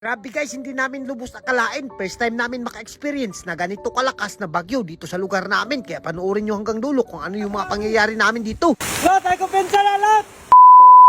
Grabe guys, hindi namin lubos akalain. First time namin maka-experience na ganito kalakas na bagyo dito sa lugar namin. Kaya panoorin nyo hanggang dulo kung ano yung mga pangyayari namin dito. Lot, ay kumpensa na, Lot!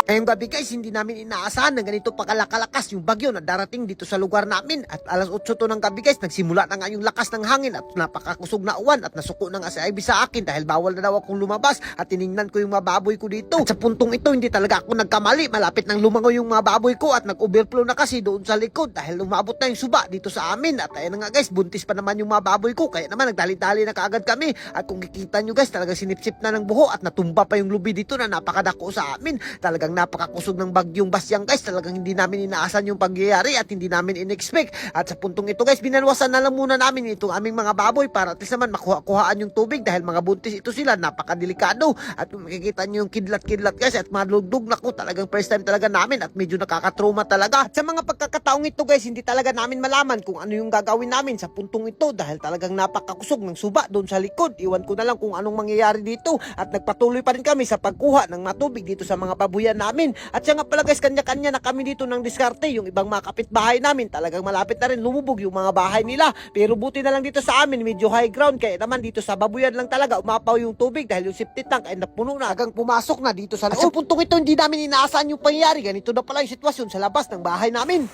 Ngayong gabi guys, hindi namin inaasahan na ganito pagkalakalakas yung bagyo na darating dito sa lugar namin. At alas 8 to ng gabi guys, nagsimula na nga yung lakas ng hangin at napakakusog na uwan. At nasuko na nga si Ivy sa akin dahil bawal na daw akong lumabas. At tiningnan ko yung mga baboy ko dito. At sa puntong ito, hindi talaga ako nagkamali. Malapit nang lumangoy yung mga baboy ko at nag-overflow na kasi doon sa likod. Dahil umabot na yung suba dito sa amin. At ayun na nga guys, buntis pa naman yung mga baboy ko. Kaya naman nagdali-dali na kaagad kami. At kung kikita nyo guys, talagang sinipsip na ng buho at natumba pa yung lubi dito na napakadako sa amin. Talagang napakakusog ng bagyong Basyang guys, talagang hindi namin inaasan yung pangyayari at hindi namin in-expect. At sa puntong ito guys, binalwasan na lang muna namin itong aming mga baboy para at least naman makuha-kuhaan yung tubig dahil mga buntis ito sila, napakadelikado. At kung makikita nyo yung kidlat-kidlat guys at madugdug na ko, talagang first time talaga namin at medyo nakakatrauma talaga. At sa mga pagkakataong ito guys, hindi talaga namin malaman kung ano yung gagawin namin sa puntong ito dahil talagang napakakusog ng suba doon sa likod. Iwan ko na lang kung anong mangyayari dito at nagpatuloy pa rin kami sa pagkuha ng matubig dito sa mga babuyan namin. At siya nga pala guys, kanya-kanya na kami dito ng diskarte. Yung ibang mga kapitbahay namin talagang malapit na rin lumubog yung mga bahay nila. Pero buti na lang dito sa amin, medyo high ground. Kaya naman dito sa babuyan lang talaga umapaw yung tubig dahil yung septic tank ay napuno na hanggang pumasok na dito sa loob. At sa puntong ito, hindi namin inaasahan yung pangyayari. Ganito na pala yung sitwasyon sa labas ng bahay namin.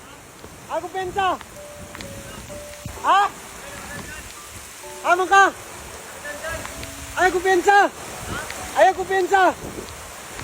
Ay kumpensa! Ha? Amang ka? Ay kumpensa! Ay kumpensa!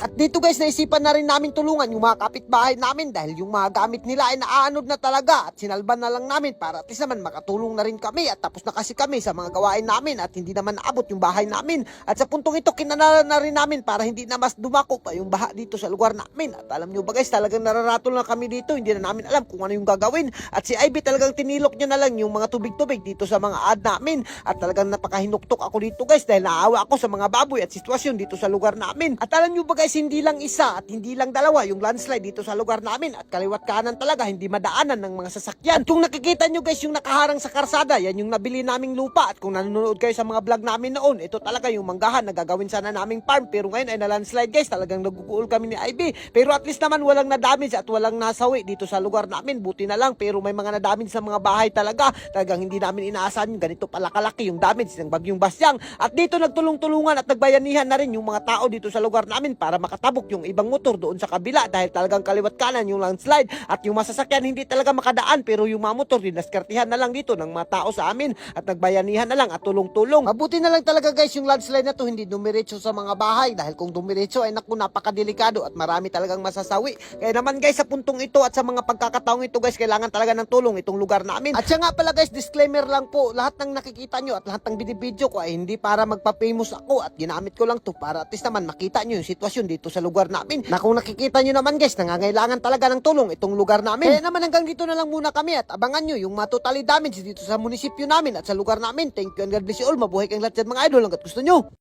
At dito guys, naisipan na rin namin tulungan yung mga kapitbahay namin dahil yung mga gamit nila ay naaanod na talaga at sinalban na lang namin para at least naman makatulong na rin kami at tapos na kasi kami sa mga gawain namin at hindi naman naabot yung bahay namin. At sa puntong ito, kinanalan na rin namin para hindi na mas dumako pa yung baha dito sa lugar namin. At alam nyo ba guys, talagang nararatol na kami dito, hindi na namin alam kung ano yung gagawin. At si Ivy talagang tinilok niya na lang yung mga tubig-tubig dito sa mga ad namin. At talagang napakahinuktok ako dito guys dahil naawa ako sa mga baboy at sitwasyon dito sa lugar namin. At alam nyo ba guys, hindi lang isa at hindi lang dalawa yung landslide dito sa lugar namin at kaliwat kanan talaga hindi madaanan ng mga sasakyan. At kung nakikita nyo guys yung nakaharang sa karsada, yan yung nabili naming lupa. At kung nanonood kayo sa mga vlog namin noon, ito talaga yung manggahan na gagawin sana naming farm. Pero ngayon ay na-landslide guys, talagang naguguol kami ni Ivy. Pero at least naman walang na-damage at walang nasawi dito sa lugar namin. Buti na lang, pero may mga na-damage sa mga bahay talaga. Talagang hindi namin inaasahan yung ganito pala kalaki yung damage ng bagyong Basyang. At dito nagtulong-tulungan at nagbayanihan na rin yung mga tao dito sa lugar namin para makatabok yung ibang motor doon sa kabila dahil talagang kaliwat kanan yung landslide at yung masasakyan hindi talaga makadaan pero yung mga motor dinaskartihan na lang dito ng mga tao sa amin at nagbayanihan na lang at tulong-tulong. Mabuti na lang talaga guys yung landslide na to hindi dumiretso sa mga bahay dahil kung dumiretso ay naku napakadelikado at marami talagang masasawi. Kaya naman guys sa puntong ito at sa mga pagkakataong ito guys kailangan talaga ng tulong itong lugar namin. At siya nga pala guys, disclaimer lang po, lahat ng nakikita nyo at lahat ng binibidyo ko ay hindi para magpa-famous ako at ginamit ko lang to para at least naman makita nyo yung sitwasyon dito sa lugar namin. Na kung nakikita nyo naman guys, nangangailangan talaga ng tulong itong lugar namin. Kaya naman hanggang dito na lang muna kami at abangan nyo yung mga totally damage dito sa munisipyo namin at sa lugar namin. Thank you and God bless you all. Mabuhay kang lahat dyan mga idol hanggat gusto nyo.